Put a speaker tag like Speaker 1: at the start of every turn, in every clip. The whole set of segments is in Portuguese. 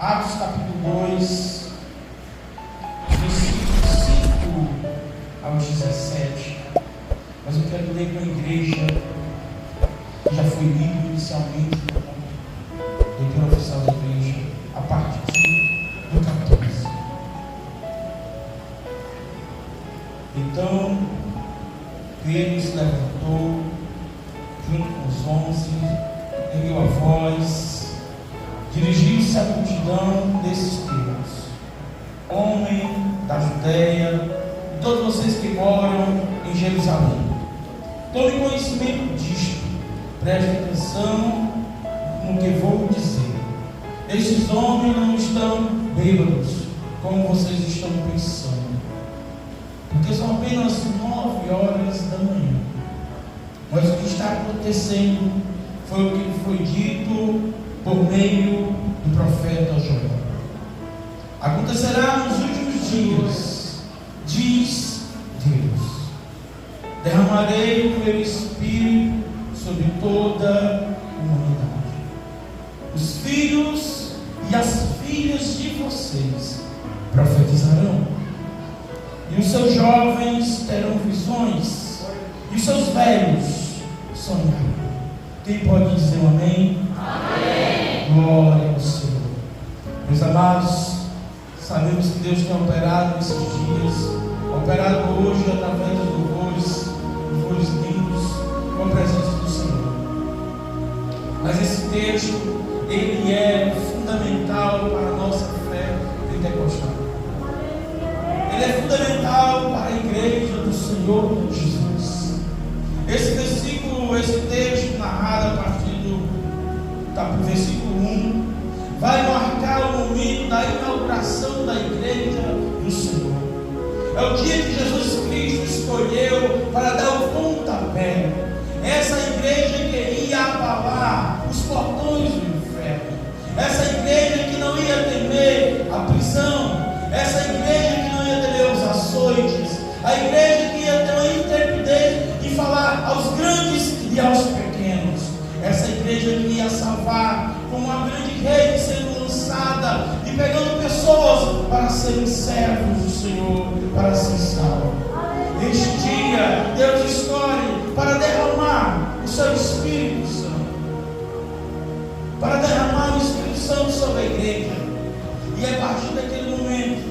Speaker 1: Atos capítulo 2, versículos 5 ao 17. Mas eu quero ler com a igreja, que já foi lido inicialmente, leitura oficial da igreja, a partir do 14. Então, Pedro se levantou, junto com os 11, ergueu a voz, dirigiu-se à multidão desses termos: homem da Judéia, e todos vocês que moram em Jerusalém, tome conhecimento disto, preste atenção no que vou dizer. Estes homens não estão bêbados, como vocês estão pensando, porque são apenas 9 horas da manhã. Mas o que está acontecendo foi o que foi dito por meio do profeta Joel. Acontecerá nos últimos dias, diz Deus, derramarei o meu espírito sobre toda a humanidade. Os filhos e as filhas de vocês profetizarão, e os seus jovens terão visões, e os seus velhos sonharão. Quem pode dizer um amém? Amém. Glória ao Senhor. Meus amados, sabemos que Deus tem operado nesses dias, operado hoje através de louvores lindos, com a presença do Senhor. Mas esse texto, ele é fundamental para a nossa fé pentecostal. Ele é fundamental para a igreja do Senhor Jesus. Esse versículo, esse texto narrado a partir do versículo 1, vai marcar o momento da inauguração da igreja do Senhor. É o dia que Jesus Cristo escolheu para dar o pontapé. Essa igreja que ia abalar os portões do inferno. Essa igreja que não ia temer a prisão. Essa igreja que não ia temer os açoites. A igreja que ia ter uma intrepidez de falar aos grandes e aos pequenos. Essa igreja que ia salvar como uma grande rede sendo lançada e pegando pessoas para serem servos do Senhor, para serem salvos. Este dia Deus escolhe para derramar o seu Espírito Santo, para derramar o Espírito Santo sobre a igreja. E a partir daquele momento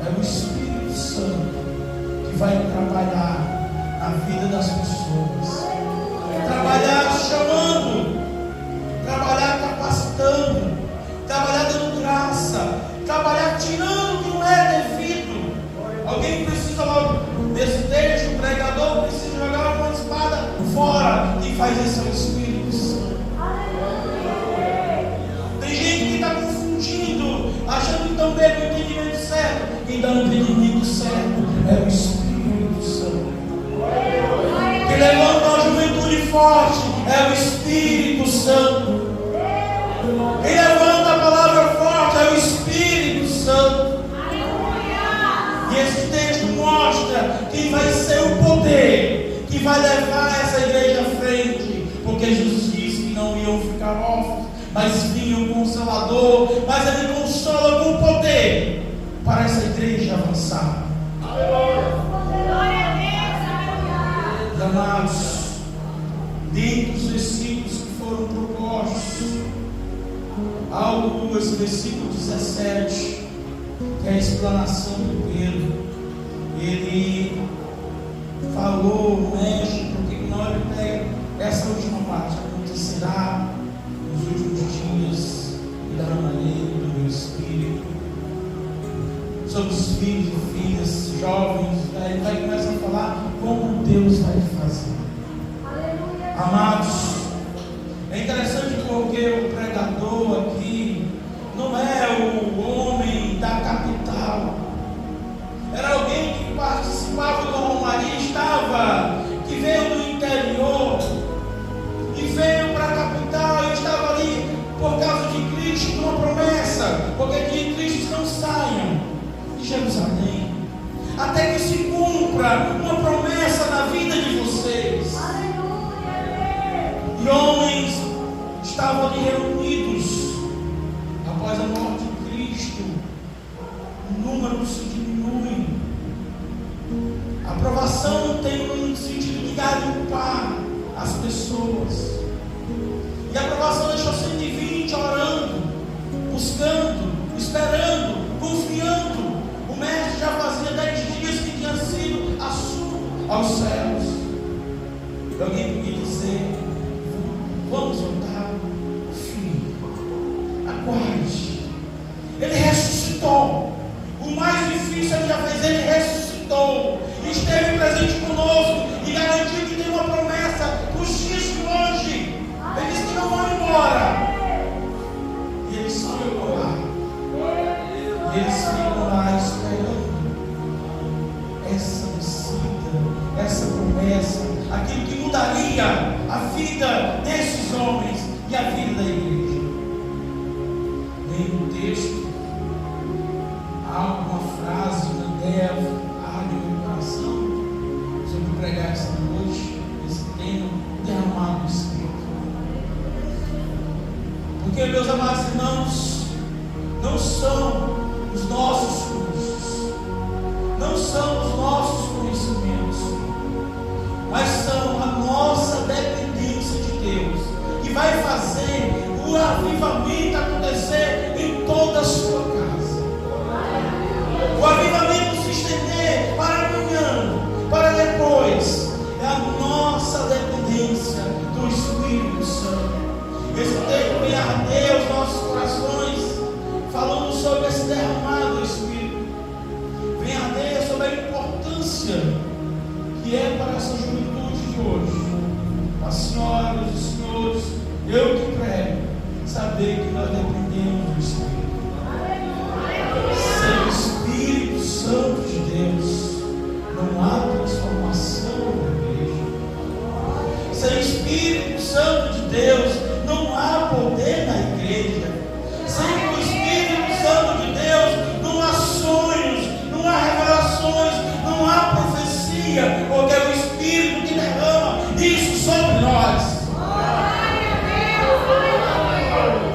Speaker 1: é o Espírito Santo que vai trabalhar na vida das pessoas, trabalhar chamando, trabalhar capacitando, trabalhar dando graça, trabalhar tirando o que não é devido. Alguém precisa logo, nesse texto, o pregador precisa jogar uma espada fora. Quem faz isso é o Espírito Santo. Tem gente que está confundindo, achando que estão dando o entendimento certo. Quem dá o entendimento certo é o Espírito Santo. Quem levanta a juventude forte é o Espírito Santo. Quem levanta a palavra forte é o Espírito Santo. E esse texto mostra que vai ser o poder que vai levar essa igreja à frente, porque Jesus disse que não iam ficar órfãos, mas vinha o Consolador. Mas Ele consola com poder para essa igreja avançar. Amados, dentre os versículos que foram propostos, algo, esse versículo 17, que é a explanação de Pedro, ele falou, mexe, porque na hora ele pega essa última parte: acontecerá nos últimos dias, e derramarei do meu Espírito sobre os filhos e filhas, jovens. Aí ele vai começar a falar como Deus vai fazer. Aleluia. Amados, é interessante porque o pregador aqui não é o homem da capital, era alguém que participava da romaria, que veio do interior e veio para a capital e estava ali por causa de Cristo, uma promessa, porque que Cristo não saiam de Jerusalém até que se cumpra uma promessa na vida de vocês. E homens estavam ali reunidos após a morte de visto o número se diminui. A aprovação tem um sentido de garimpar as pessoas. E a aprovação deixou 120 orando, buscando, esperando, confiando. O mestre já fazia 10 dias que tinha sido assunto aos céus. E alguém podia dizer: vamos voltar, filho, aguarde. Ele ressuscitou. O mais difícil ele já fez, ele ressuscitou. Esteve presente conosco e garantiu que tem uma promessa para os dias de hoje. Ele disse que não vão embora. E eles ficam lá. E eles ficam lá esperando essa descida, essa promessa, aquilo que mudaria a vida desses homens e a vida da igreja. Nem no texto há uma frase que deve arde no meu coração sobre pregar esta noite, esse tema, derramado do Espírito. Porque, meus amados irmãos, não são os nossos cursos, não são os nossos conhecimentos, mas são a nossa dependência de Deus, que vai fazer o avivamento acontecer em toda a sua casa. O avivamento se estender para amanhã, para depois, é a nossa dependência do Espírito Santo. Esse texto vem arder os nossos corações, falando sobre esse derramado do Espírito. Vem arder sobre a importância que é para essa juventude de hoje, as senhoras, os senhores, eu que prego, saber que nós dependemos do Espírito. Sem o Espírito Santo de Deus, não há transformação na igreja. Sem o Espírito Santo de Deus, não há poder na igreja. Sem o Espírito Santo de Deus, não há sonhos, não há revelações, não há profecia, porque é o Espírito que derrama isso sobre nós.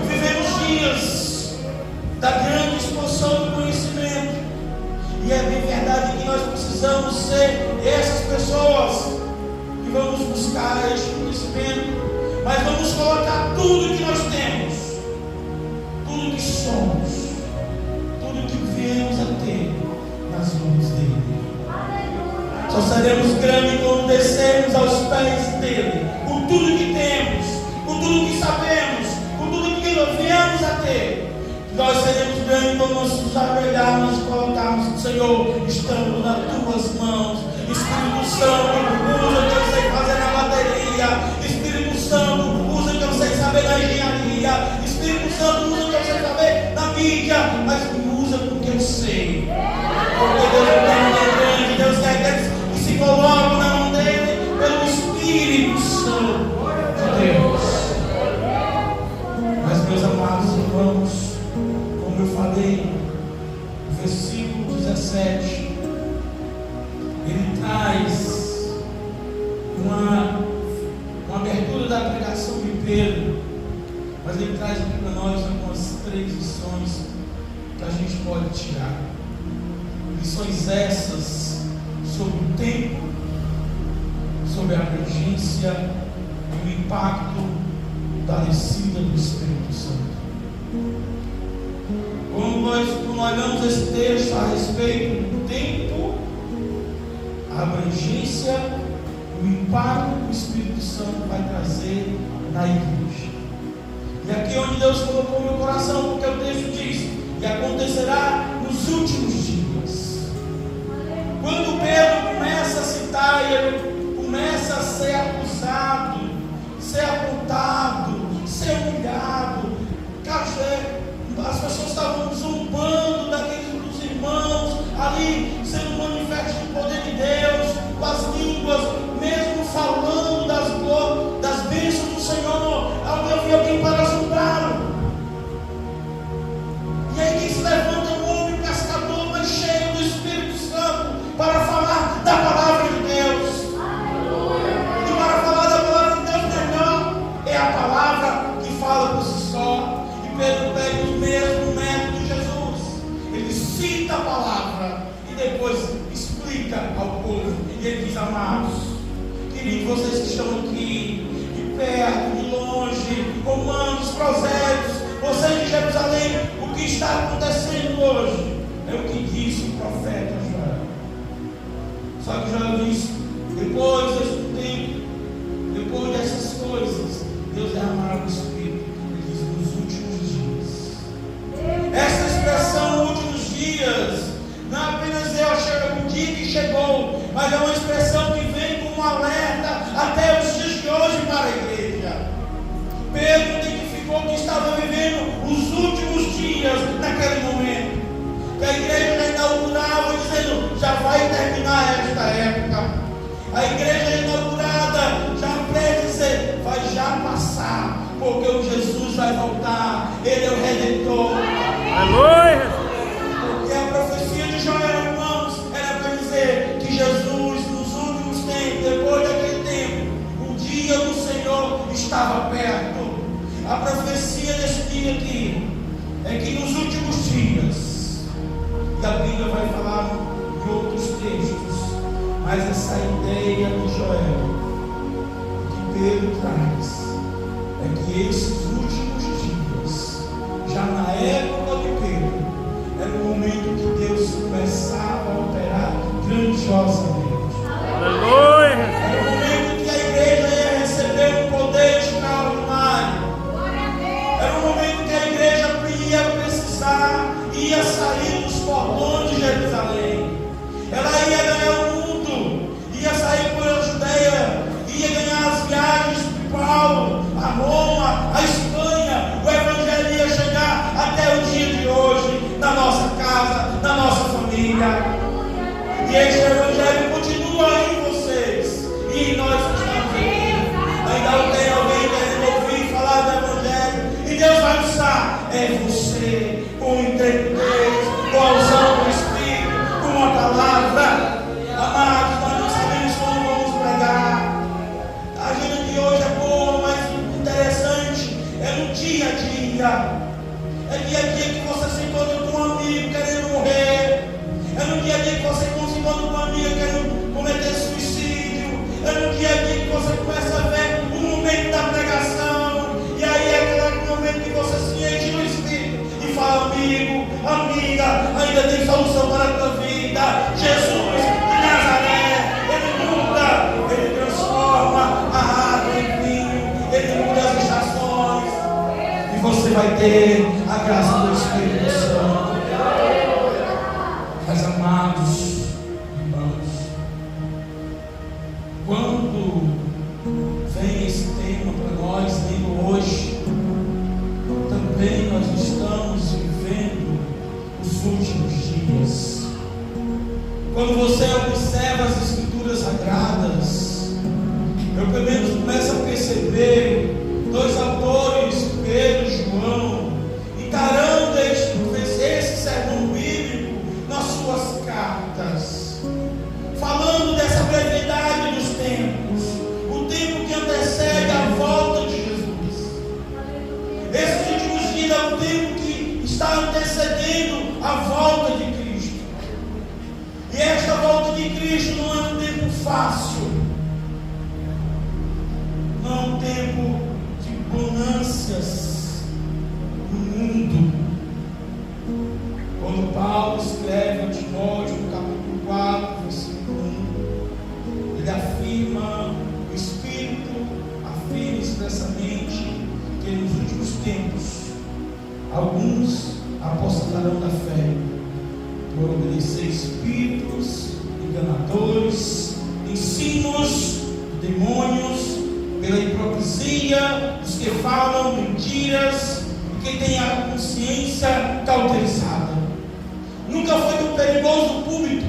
Speaker 1: Vivemos dias da grande expansão do conhecimento, e é bem verdade que nós precisamos ser essas pessoas que vamos buscar este conhecimento, mas vamos colocar tudo que nós temos, tudo que somos, tudo que viemos a ter nas mãos dele. Só seremos grandes quando descermos aos pés dele, com tudo que temos, com tudo que sabemos, com tudo que viemos a ter. Nós seremos grandes quando nós nos ajoelharmos e colocarmos: Senhor, estamos nas tuas mãos. Espírito Santo, usa o que eu sei fazer na bateria. Espírito Santo, usa o que eu sei saber na engenharia. Espírito Santo, usa o que eu sei saber na mídia, mas me usa com o que eu sei. Porque Deus é grande, Deus quer que se coloque na mão dele pelo Espírito Santo de Deus. Mas, meus amados irmãos, como eu falei, o versículo 17, ele traz uma abertura da pregação de Pedro, mas ele traz aqui para nós algumas 3 lições que a gente pode tirar. Lições essas sobre o tempo, sobre a abrangência e o impacto da descida do Espírito Santo. Quando nós olhamos esse texto a respeito do tempo, a abrangência e o impacto que o Espírito Santo vai trazer na igreja. E aqui é onde Deus colocou no meu coração, porque o texto diz: e acontecerá nos últimos dias. Quando Pedro começa a citar, ele começa a ser acusado, ser apontado, ser humilhado. As pessoas estavam zombando dos irmãos ali, sendo manifesto do poder de Deus, com as línguas, mesmo falando das bênçãos do Senhor. Havia alguém para zombar. queridos amados, queridos, vocês que estão aqui, de perto, de longe, comandos, prosélitos, vocês de Jerusalém, o que está acontecendo hoje é o que disse o profeta Joel. Só que Joel disse: depois desse tempo, depois dessas coisas, Deus derramará o Espírito. Ele diz: nos últimos dias. Essa expressão últimos dias não é apenas o dia que chegou, mas é uma expressão que vem como um alerta até os dias de hoje para a igreja. Pedro identificou que estava vivendo os últimos dias naquele momento, que a igreja já inaugurava dizendo: já vai terminar esta época. A igreja inaugurada já presta dizer: vai já passar, porque o Jesus vai voltar, Ele é o Redentor.
Speaker 2: Aleluia!
Speaker 1: E a profecia de Joel, irmãos, era para dizer que Jesus, nos últimos tempos, depois daquele tempo, o dia do Senhor estava perto. A profecia desse dia aqui é que nos últimos dias, e a Bíblia vai falar em outros textos, mas essa ideia de Joel que Pedro traz é que esses últimos dias, já na época de Pedro, era o momento que Deus começava a operar grandiosamente.
Speaker 2: Aleluia!
Speaker 1: Era o momento que a igreja ia receber um poder extraordinário. Era o momento que a igreja ia precisar, ia sair dos portões de Jerusalém. Ela ia ganhar o mundo, ia sair pela Judeia, ia ganhar as viagens de Paulo, a Roma, a Espanha. O Evangelho ia chegar até o dia de hoje, na nossa casa, na nossa família. E este Evangelho continua em vocês e em nós que estamos aqui. Ainda tem alguém querendo ouvir falar do Evangelho, e Deus vai usar você com intrepidez, com a unção do Espírito, com uma palavra. Amados, nós não sabemos como vamos pregar. A agenda de hoje é boa, mas interessante é no dia a dia. É dia a dia que você se encontra com um amigo querendo morrer. É no dia a dia que você se encontra com uma amiga querendo cometer suicídio. É no dia a dia que você começa a ver o momento da pregação. E aí é aquele momento que você se enche do Espírito e fala: amigo, amiga, ainda tem solução para a tua vida. Jesus de Nazaré, Ele muda, Ele transforma a água em vinho, Ele muda as estações. E você vai ter a graça do Espírito Santo. Mas, amados irmãos, quando vem esse tema para nós, lendo hoje, também nós estamos vivendo os últimos dias. Quando você observa as Escrituras Sagradas, eu pelo menos começo a perceber dois autores, Pedro e João, encarando esse sermão bíblico nas suas cartas, falando dessa brevidade dos tempos, o tempo que antecede a volta de Jesus. Esses últimos dias é o tempo que está antecedendo a volta de Cristo. E esta volta de Cristo não é um tempo fácil, não é um tempo de bonâncias no mundo. Quando Paulo escreve a Timóteo, no capítulo 4, versículo 1, ele afirma, o Espírito afirma expressamente que nos últimos tempos alguns apostatarão da fé por obedecer espíritos enganadores, ensinos de demônios, pela hipocrisia dos que falam mentiras e que têm a consciência cauterizada. Nunca foi tão perigoso o púlpito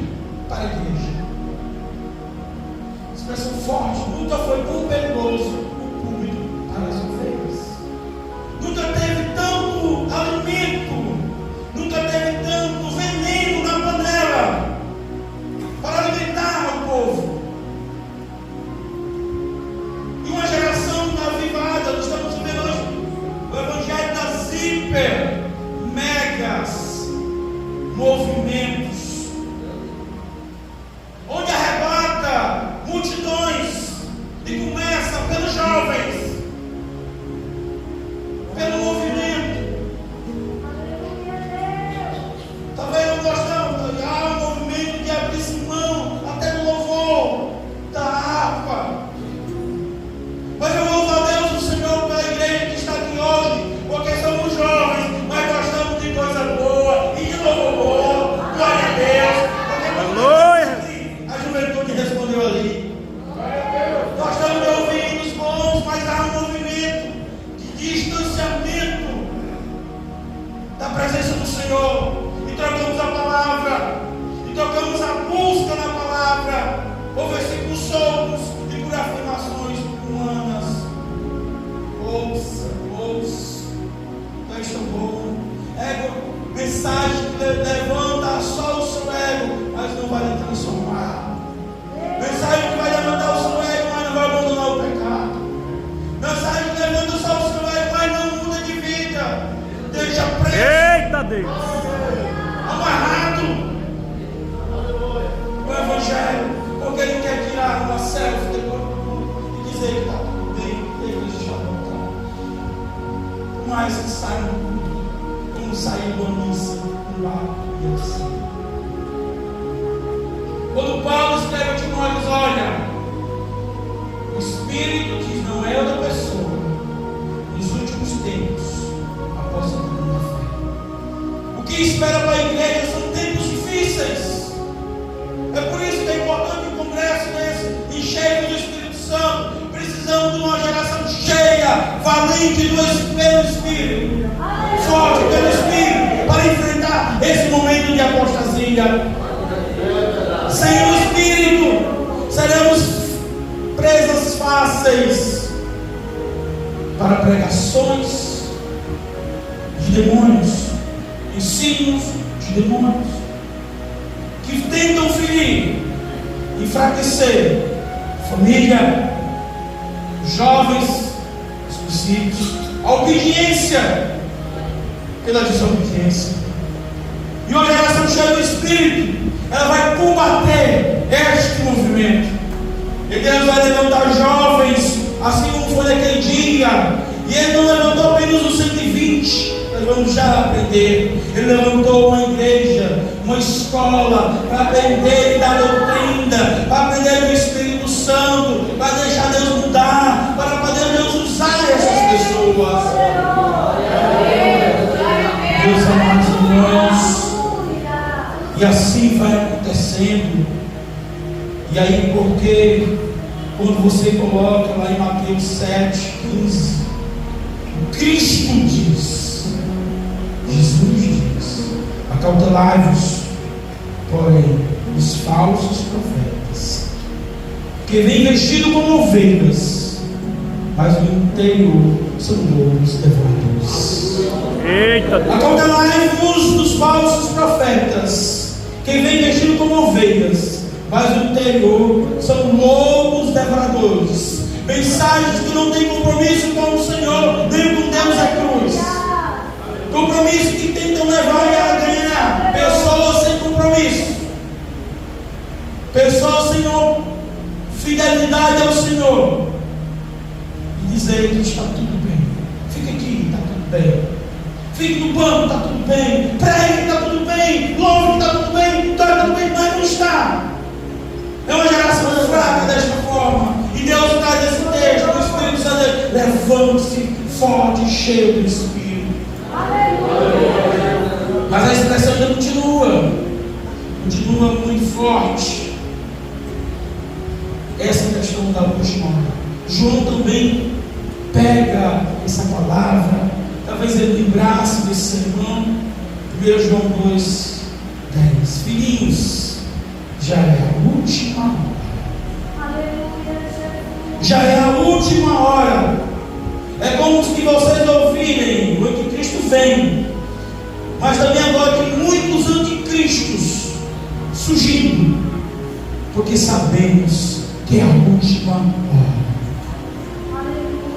Speaker 1: para a igreja. Expressão forte. Nunca foi tão perigoso o púlpito para as ovelhas. Nunca teve tanto alimento, nunca teve tanto veneno na panela para alimentar o povo. E uma geração avivada. Nós estamos vivendo hoje o evangelho das hiper megas movimentos, onde arrebata do Senhor, e trocamos a palavra, e trocamos a busca na palavra, por versículos soltos e por afirmações humanas. Ouça, Deus é tão bom. Mensagem que levanta só o seu ego, mas não vai lhe transformar. Mensagem que vai levantar o seu ego, mas não vai abandonar o pecado. Mensagem que levanta só o seu ego, mas não muda de vida. Deixa preso.
Speaker 2: Eita Deus!
Speaker 1: Amarrado o Evangelho, porque ele quer tirar uma selfie depois do mundo e dizer que está tudo bem, ele deixa voltar. Mas que sai do mundo, como saiu da missa, um lado e assim. Quando Paulo escreve a Timóteo, olha, o Espírito diz, não é outra pessoa, nos últimos tempos, após a segunda fé. O que espera para a igreja são tempos difíceis. É por isso que é importante o congresso desse, encheio do Espírito Santo. Precisamos de uma geração cheia, valente pelo Espírito, forte pelo Espírito, para enfrentar esse momento de apostasia. Sem o Espírito, seremos presas fáceis para pregações de demônios, ensinos de demônios, que tentam ferir, enfraquecer a família, jovens, os princípios, a obediência pela desobediência. E uma geração cheia do Espírito, ela vai combater este movimento. E Deus vai levantar jovens, assim como foi naquele dia. E Ele não levantou apenas os 120, nós vamos já aprender. Ele levantou uma igreja, uma escola, para aprender da doutrina, para aprender do Espírito Santo, para deixar Deus mudar, para poder Deus usar essas pessoas. Meus amados irmãos, e assim vai acontecendo. E aí, porque quando você coloca lá em Mateus 7:15, Cristo diz, Jesus diz: acautelai-vos, porém, os falsos profetas, que vêm vestidos como ovelhas, mas no interior são lobos devoradores.
Speaker 2: Eita Deus!
Speaker 1: Acautelai-vos dos falsos profetas, que vêm vestidos como ovelhas, mas no interior são lobos devoradores. Mensagens que não têm compromisso com o Senhor, nem com Deus é cruz. Compromisso que tentam levar e a ganhar pessoas sem compromisso, pessoas sem fidelidade ao Senhor, e dizer que está tudo bem, fica aqui, está tudo bem, fique no banco, está tudo bem, pregue, está tudo bem, louve, está tudo bem, mas não está. É uma geração fraca desta forma. E Deus traz esse texto, o Espírito Santo, levante-se forte, cheio do Espírito. Mas a expressão ainda continua muito forte. Essa questão da última hora. João também pega essa palavra, talvez ele lembrasse desse sermão, 1 João 2:10. Filhinhos, já é a última hora. Já é a última hora. É como se vocês ouvirem o anticristo vem, mas também agora tem muitos anticristos surgindo, porque sabemos que é a última hora.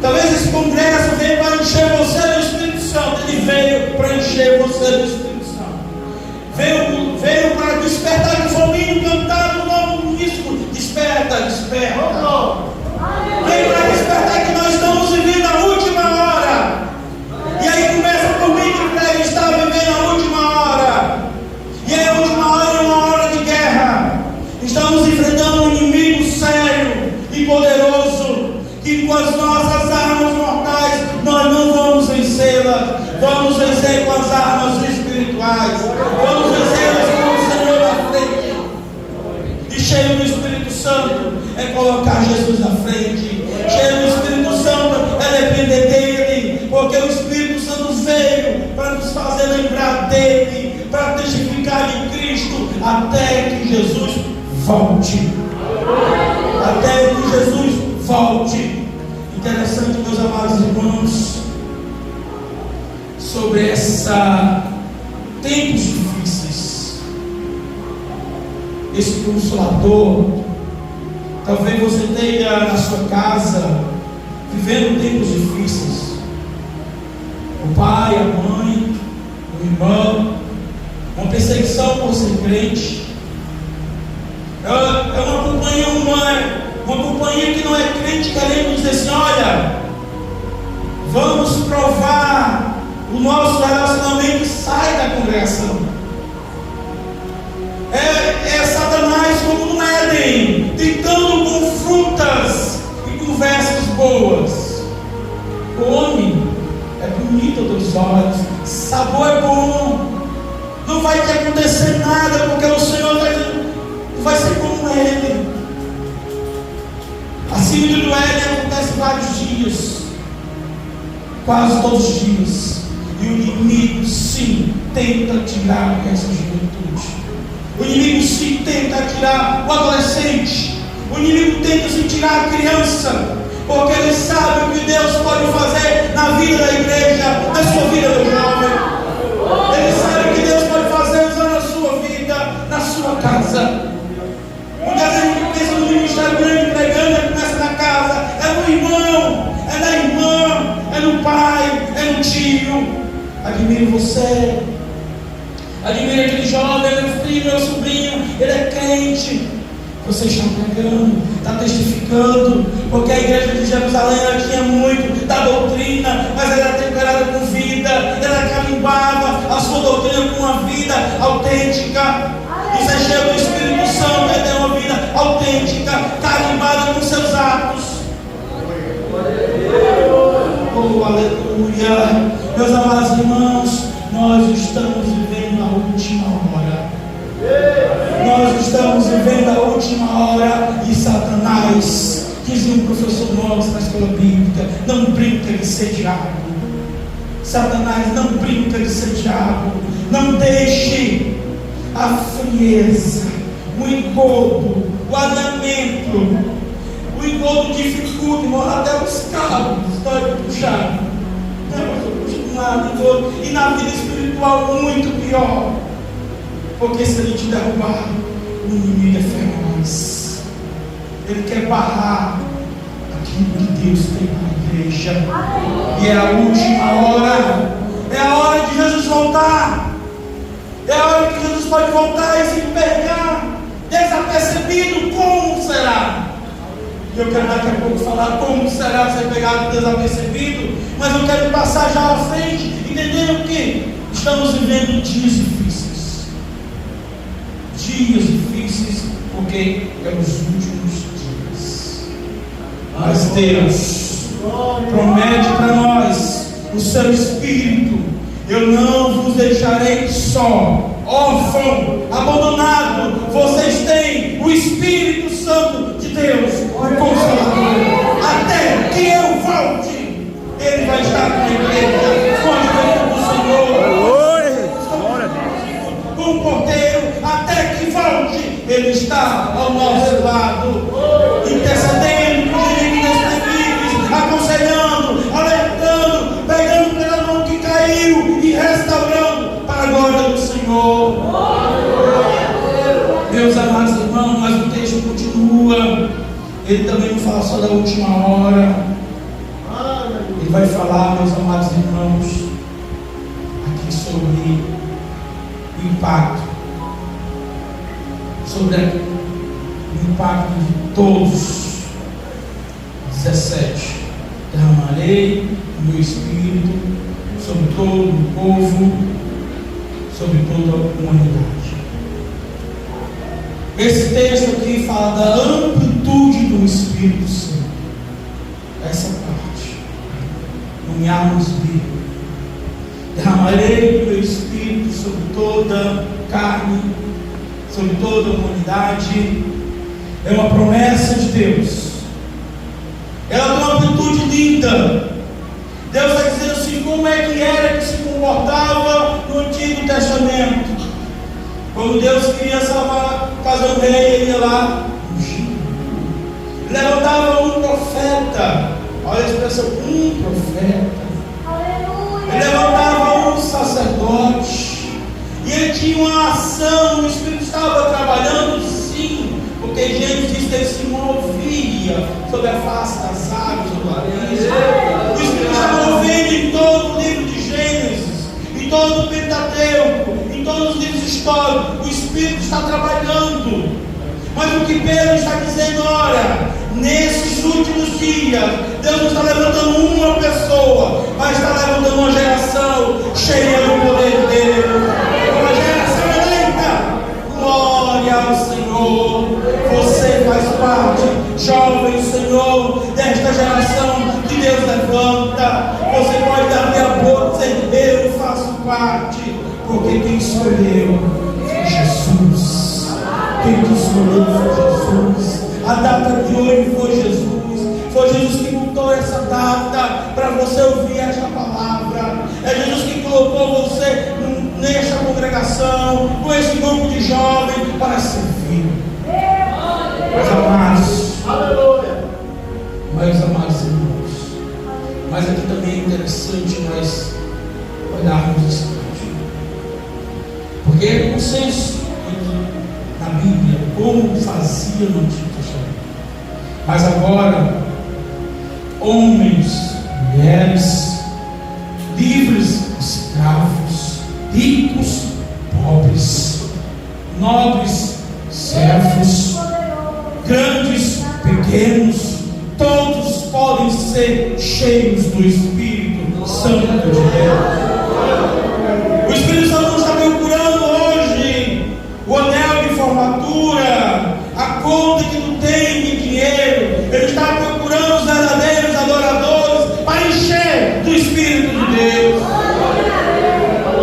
Speaker 1: Talvez esse congresso veio para encher você do Espírito Santo. Ele veio para encher você do Espírito Santo. Veio para despertar o faminto, cantar o novo disco. Desperta, desperta. Veio para despertar que nós estamos vivendo a última hora. E aí começa por mim que está vivendo a última hora. E a última hora é uma hora de guerra. Estamos enfrentando um inimigo sério e poderoso, que com as nossas armas mortais nós não vamos vencê-las. Vamos vencer com as armas espirituais. Vamos vencê-las com o Senhor na frente. E cheio do Espírito Santo é colocar Jesus na até que Jesus volte. Até que Jesus volte. Interessante, meus amados irmãos, sobre essa tempos difíceis, esse Consolador. Talvez você tenha na sua casa vivendo tempos difíceis. O pai, a mãe, o irmão, uma perseguição por ser crente. É uma companhia humana, uma companhia que não é crente, querendo dizer assim: olha, vamos provar o nosso relacionamento, sai da congregação. É Satanás como no Éden, tentando com frutas e conversas boas. Come, é bonito aos teus olhos, sabor é bom, não vai te acontecer nada, porque o Senhor vai ser como Ele. Assim, do Éden acontece vários dias, quase todos os dias, e o inimigo sim tenta tirar essa juventude. O inimigo sim tenta tirar o adolescente. O inimigo tenta se tirar a criança, porque ele sabe o que Deus pode fazer na vida da igreja, na sua vida do jovem. Ele sabe o que Deus pode fazer usando a sua vida, na sua casa. Muitas vezes a gente pensa no ministério grande pregando, começa na casa, é no irmão, é na irmã, é no pai, é no tio. Admiro você, admiro aquele jovem, meu filho, meu sobrinho, ele é crente. Você está pregando, está testificando, porque a igreja de Jerusalém ela tinha muito da doutrina, mas ela era temperada com vida, ela carimbava a sua doutrina com uma vida autêntica. Você é cheio do Espírito Santo, ela tem uma vida autêntica, carimbada com seus atos. Oh, aleluia! Meus amados irmãos, nós estamos vivendo a última hora. Nós estamos vivendo a última hora e Satanás, dizia um professor nosso na escola bíblica, não brinca de ser diabo. Satanás não brinca de ser diabo. Não deixe a frieza, o engodo, o alinhamento. O engodo dificulta, mora até os cabos, dói para puxar. E na vida espiritual muito pior, porque se ele te derrubar, o inimigo é feroz. Ele quer barrar aquilo que Deus tem na igreja. E é a última hora, é a hora de Jesus voltar, é a hora que Jesus pode voltar e se pegar desapercebido. Como será? E eu quero daqui a pouco falar como será ser pegado desapercebido, mas eu quero passar já à frente, entendendo que estamos vivendo dias difíceis. Dias difíceis, porque é os últimos dias. Mas Deus promete para nós o seu Espírito: eu não vos deixarei só, órfão, abandonado. Vocês têm o Espírito Santo de Deus, o Consolador. Até que eu volte, Ele vai estar com a igreja, com a igreja do Senhor, com o porteiro. Até que volte, Ele está ao nosso lado, intercedendo por inimigos terríveis, aconselhando, alertando, pegando pela mão que caiu e restaurando para a glória do Senhor. Meus amados irmãos, mas o texto continua. Ele também não fala só da última hora. Ele vai falar, meus amados irmãos, aqui sobre o impacto, sobre o impacto de todos. 17: derramarei o meu Espírito sobre todo o povo, sobre toda a humanidade. Esse texto aqui fala da amplitude do Espírito Santo. Essa parte, nomearmos Bíblia. Derramarei o meu Espírito sobre toda carne, sobre toda a humanidade. É uma promessa de Deus. Ela tem uma amplitude linda. Deus está dizendo assim: como é que era que se comportava no Antigo Testamento? Quando Deus queria salvar a casa do rei, ele ia lá, levantava um profeta. Olha a expressão, um profeta. Ele levantava um sacerdote. E ele tinha uma ação, o Espírito estava trabalhando, sim, porque Gênesis diz que ele se movia sobre a face das águas do Areia. O Espírito estava movendo em todo o livro de Gênesis, em todo o Pentateuco, em todos os livros históricos. O Espírito está trabalhando. Mas o que Pedro está dizendo, olha, nesses últimos dias, Deus não está levantando uma pessoa, mas está levantando uma geração cheia do poder de Deus. Uma geração eleita. Glória ao Senhor. Você faz parte, jovem Senhor, desta geração que Deus levanta. Você pode abrir a boca e dizer, eu faço parte, porque quem escolheu foi Jesus. Quem te escolheu foi Jesus. A data de hoje foi Jesus. Foi Jesus que montou essa data para você ouvir esta palavra. É Jesus que colocou você nesta congregação, com esse grupo de jovens, para servir. Meus amados, meus amados irmãos, mas aqui também é interessante nós olharmos esse vídeo, porque é consenso na Bíblia como fazia no Antigo Testamento. Mas agora, homens, mulheres, livres, escravos, ricos, pobres, nobres, servos, grandes, pequenos, todos podem ser cheios do Espírito Santo de Deus. O Espírito Santo está procurando hoje o anel de formatura, a conta que tu tem de dinheiro. Ele está procurando os verdadeiros adoradores para encher do Espírito de Deus.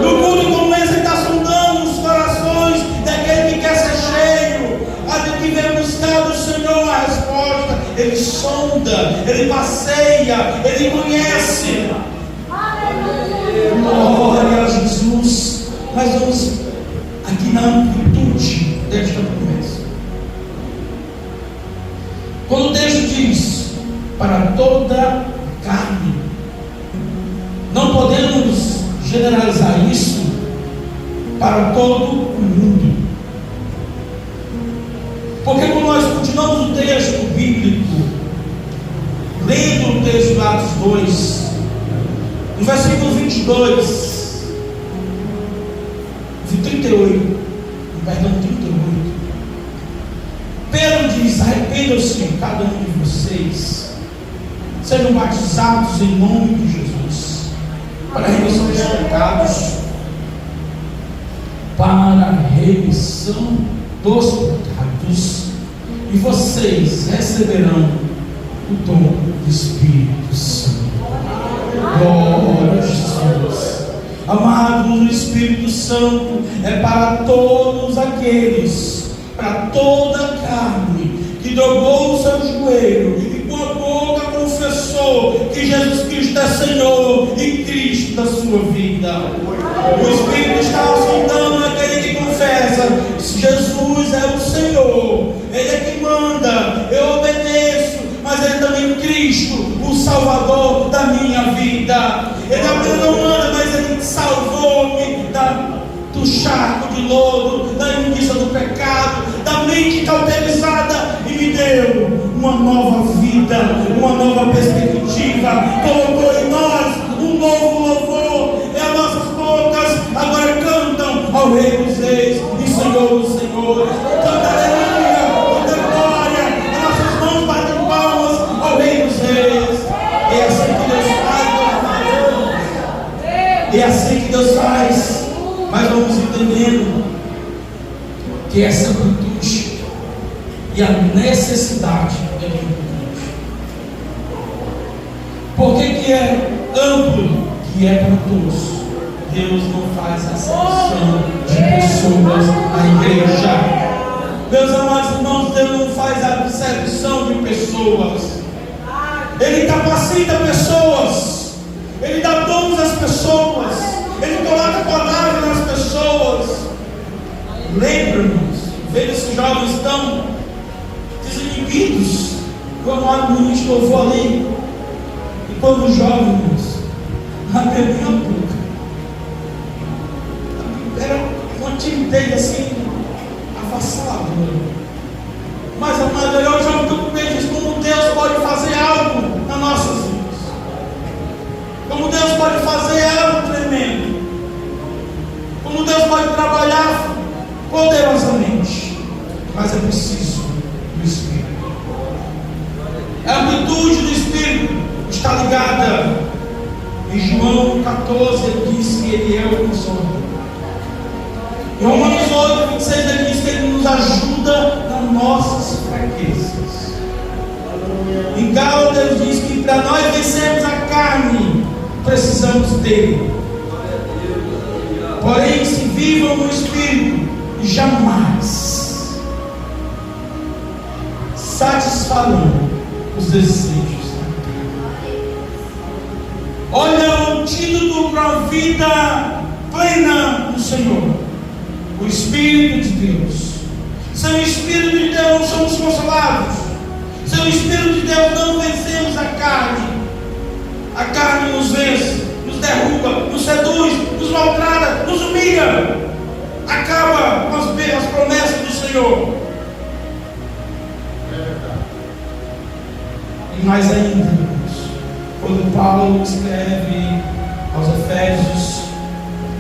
Speaker 1: No culto como esse, ele está sondando os corações daquele que quer ser cheio, a que vem buscar do Senhor a resposta. Ele sonda, ele passeia, ele conhece. Glória a Jesus. Mas vamos aqui na amplitude desta promessa. Quando o texto diz para toda carne, não podemos generalizar isso para todo o mundo, porque quando nós continuamos o texto bíblico, lendo o texto de Atos 2, no versículo 22, 38, perdão, 38, Pedro diz: arrependam-se cada um de vocês, sejam batizados em nome de Jesus para a remissão dos pecados, para a remissão dos pecados, e vocês receberão o dom do Espírito Santo. Glória a Jesus. Amados, o Espírito Santo é para todos aqueles, para toda a carne que dobrou o seu joelho e com a boca confessou que Jesus Cristo é Senhor e Cristo da sua vida. O Espírito está sondando aquele que confessa: Jesus é o Senhor, Ele é que manda, eu obedeço, mas Ele também Cristo, o Salvador da minha vida. Ele apenas não manda, mas Ele salvou-me do charco de lodo, da imundícia do pecado, da mente cauterizada, e me deu uma nova vida, uma nova perspectiva. Colocou em nós um novo louvor, e as nossas bocas agora cantam ao Rei dos Reis e Senhor dos Senhores. Canta aleluia, canta glória, as nossas mãos batem palmas ao Rei dos Reis. É assim que Deus faz, é assim que Deus faz. Mas vamos entendendo que essa amplitude e a necessidade é de amplitude. Por que é amplo? Que é para todos. Deus não faz acepção de pessoas na igreja. Meus amados irmãos, Deus não faz acepção de pessoas. Ele capacita pessoas, Ele dá dons às pessoas, Ele coloca a palavra nas pessoas. Lembra-nos, ver esses jovens tão desinibidos, como o ministro louvou ali, e quando os jovens abriram a boca, era uma timidez assim, avassaladora. Mas amado, eu já estou com medo disso, como Deus pode fazer algo nas nossas vidas, como Deus pode fazer algo tremendo, como Deus pode trabalhar poderosamente, mas é preciso do Espírito. A amplitude do Espírito está ligada em João 14, ele diz que ele é o Consolador. Em Romanos 8, 26, ele diz que ele nos ajuda nas nossas fraquezas. Em Gálatas ele diz que para nós vencermos a carne, precisamos dele. Porém, se vivam no Espírito, jamais satisfarão os desejos. Olha o antídoto para a vida plena no Senhor: o Espírito de Deus. Sem o Espírito de Deus não somos consolados. Sem o Espírito de Deus não vencemos a carne. A carne nos vence, nos derruba, nos seduz, nos maltrata, nos humilha, acaba com as promessas do Senhor. E mais ainda, quando Paulo escreve aos Efésios,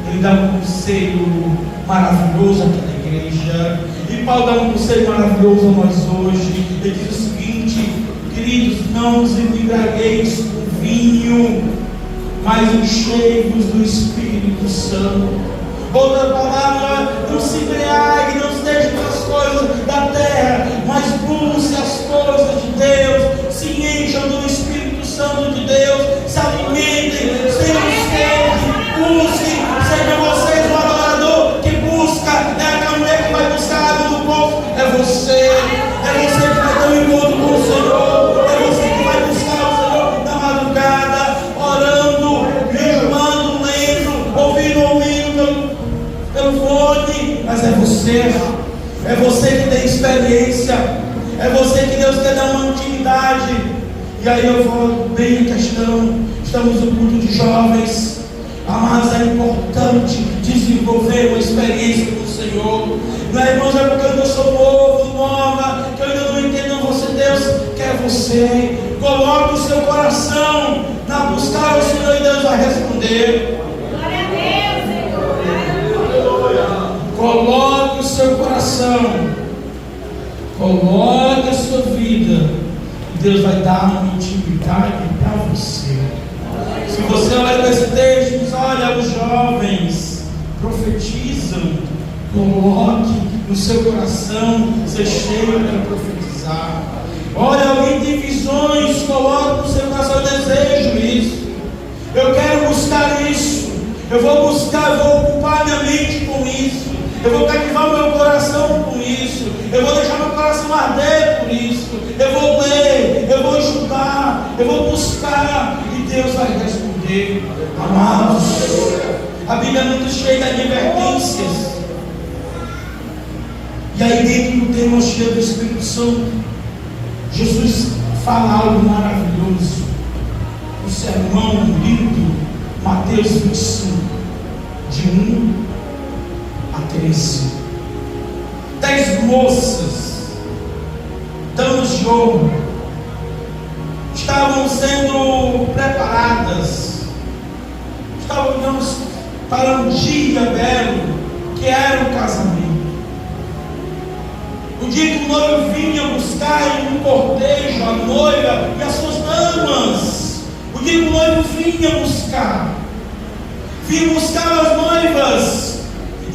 Speaker 1: ele dá um conselho maravilhoso àquela igreja, e Paulo dá um conselho maravilhoso a nós hoje. Ele diz o seguinte: queridos, não vos embriagueis com vinho, mas enchei-vos do Espírito Santo. Outra palavra, não se embriague, não se deixe das coisas da terra, mas busque as coisas de Deus, se encham do Espírito Santo de Deus, se alimentem, sejam sede, busquem, sejam vocês o adorador que busca. É aquela mulher que vai buscar água no poço, é você que vai ter um encontro com o Senhor, é você que vai buscar o Senhor na madrugada, orando, jejuando, lendo, ouvindo pelo fone. Mas é você que tem experiência, é você que Deus quer dar uma intimidade. E aí eu falo bem a questão, estamos no culto de jovens, mas é importante desenvolver uma experiência com o Senhor. Não é, irmãos, é porque eu sou novo, nova, que eu ainda não entendo você. Deus quer você. Coloque o seu coração na buscar o Senhor e Deus vai responder.
Speaker 3: Glória a Deus, Senhor.
Speaker 1: Coloque o seu coração, coloque a sua vida, e Deus vai dar uma intimidade para você. Se você olha para esse texto, diz: olha, os jovens profetizam. Coloque no seu coração, ser cheio para profetizar. Olha, alguém tem visões, coloque no seu coração: eu desejo isso, eu quero buscar isso, eu vou buscar, eu vou ocupar minha mente com isso, eu vou cativar meu coração com isso, eu vou deixar meu coração arder por isso, eu vou ler, eu vou estudar, eu vou buscar, e Deus vai responder. Amados, a Bíblia é muito cheia de advertências, e aí dentro do tema cheio do Espírito Santo, Jesus fala algo maravilhoso. O sermão lindo, Mateus 25, de 1 a 13. 10 moças, damas de ouro, estavam sendo preparadas, estavam, digamos, para um dia belo, que era o casamento. O dia que o noivo vinha buscar em um cortejo a noiva e as suas damas. O dia que o noivo vinha buscar as noivas.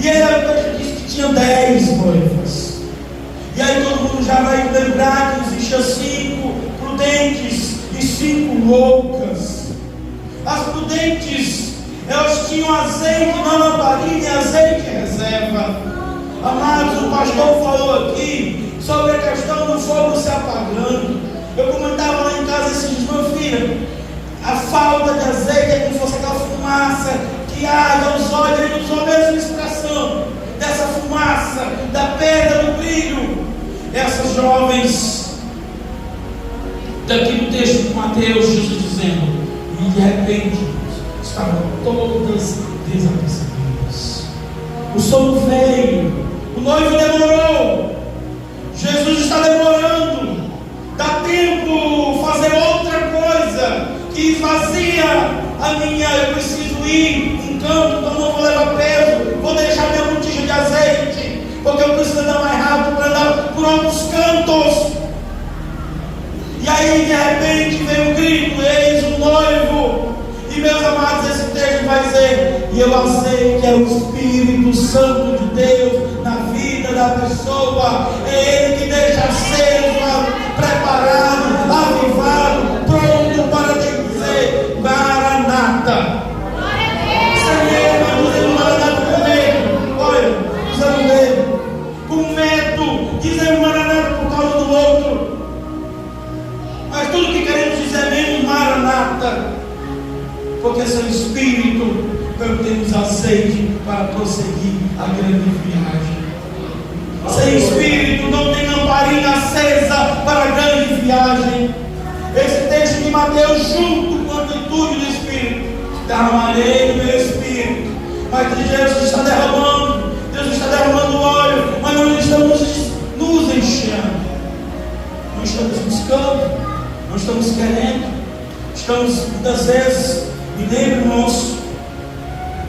Speaker 1: E ele disse que tinha 10 noivas. E aí todo mundo já vai lembrar que existiam 5 prudentes e 5 loucas. As prudentes, elas tinham azeite na lamparina e azeite em reserva. Amados, o pastor falou aqui sobre a questão do fogo se apagando. Eu comentava lá em casa esses dias: meu filho, a falta de azeite é como se fosse aquela fumaça que arde aos olhos. Ele usou a mesma expressão dessa fumaça essas jovens daqui no texto de Mateus, Jesus dizendo, e de repente estavam todas desapercebidas. O sono veio, o noivo demorou, Jesus está demorando, dá tempo fazer outra coisa que esvazia a minha. Eu preciso ir um canto, então não vou levar peso, vou deixar minha botija de azeite, porque eu preciso andar mais rápido para andar por outros cantos. E aí de repente vem um grito, eis o noivo. E meus amados, esse texto vai dizer, e eu sei que é o Espírito Santo de Deus na vida da pessoa, é Ele que deixa aceso, preparado, avivado, pronto para dizer Maranata. Dizendo Maranata com medo, olha, dizendo medo, com medo, dizendo Maranata por causa do outro. Mas tudo que queremos dizer menos Maranata, porque sem Espírito não temos azeite para prosseguir a grande viagem. Sem Espírito não tem lamparina acesa para a grande viagem. Esse texto de Mateus, junto com a atitude do Espírito, derramarei no meu Espírito. Mas Jesus está derramando, Deus está derramando óleo, mas nós não estamos nos enchendo, não estamos buscando, não estamos querendo, estamos muitas vezes. Me lembro, irmãos,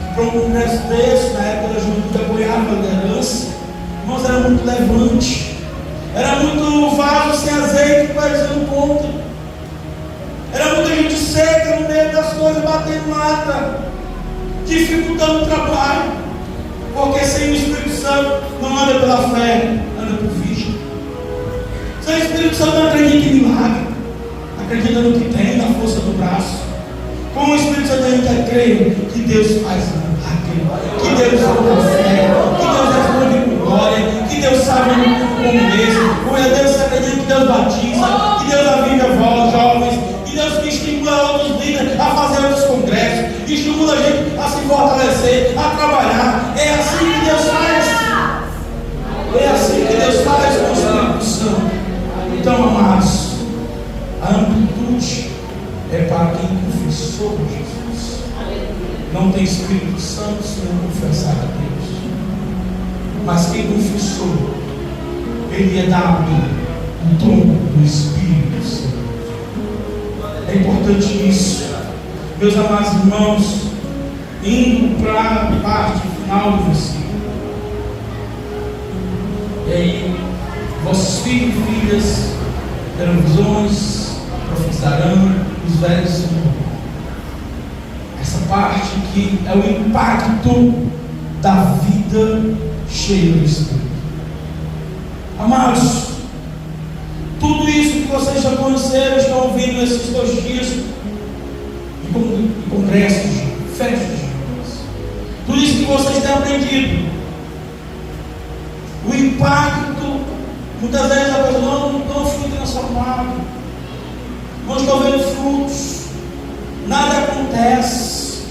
Speaker 1: que para um congresso desse, na época da juventude apoiava a liderança, irmãos, era muito levante, era muito vaso sem azeite, parecendo ponta, era muita gente seca no meio das coisas, batendo lata, dificultando o trabalho, porque sem o Espírito Santo não anda pela fé, anda por vista. Sem o Espírito Santo não acredita em milagre, acredita no que tem, na força do braço. Com o Espírito Santo a gente crê que Deus faz milagre, que Deus dá fé, que Deus responde com glória, que Deus sabe como mesmo, com Deus acredita que Deus batiza, que Deus aviva jovens, que Deus que estimula outros líderes a fazer outros congressos, que estimula a gente a se fortalecer, a trabalhar. É assim que Deus faz. É assim que Deus faz com o Espírito Santo. Então, amados, a amplitude é para quem confessou Jesus. Não tem Espírito Santo se não confessar a Deus. Mas quem confessou, ele é dado o dom do Espírito Santo. É importante isso. Meus amados irmãos, indo para a parte final do versículo. E aí, vossos filhos e filhas terão visões, profetizarão, os velhos se morrem. Essa parte que é o impacto da vida cheia do Espírito. Amados, tudo isso que vocês já conheceram, estão ouvindo nesses 2 dias de congressos, festas de jovens, tudo isso que vocês têm aprendido, o impacto, muitas vezes a pessoa não foi transformado, não estou vendo frutos, nada acontece.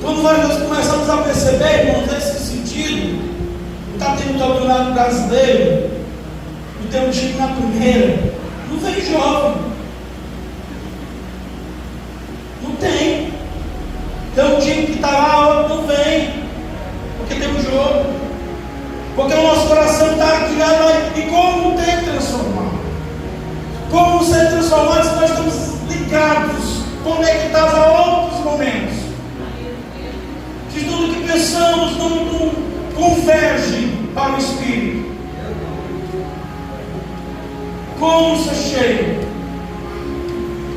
Speaker 1: Quando nós começamos a perceber, irmãos, nesse sentido, está tendo o campeonato brasileiro, e tem um time na primeira, não vem jovem, não tem. Tem um time que está lá, outro não vem, porque tem um jogo, porque o nosso coração está ligado lá. E como tem transformado? Como ser transformados se nós estamos ligados, conectados a outros momentos? Que tudo que pensamos não converge para o Espírito. Como ser cheio?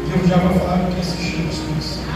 Speaker 1: Deus já vai falar do que é ser cheio do Espírito Santo.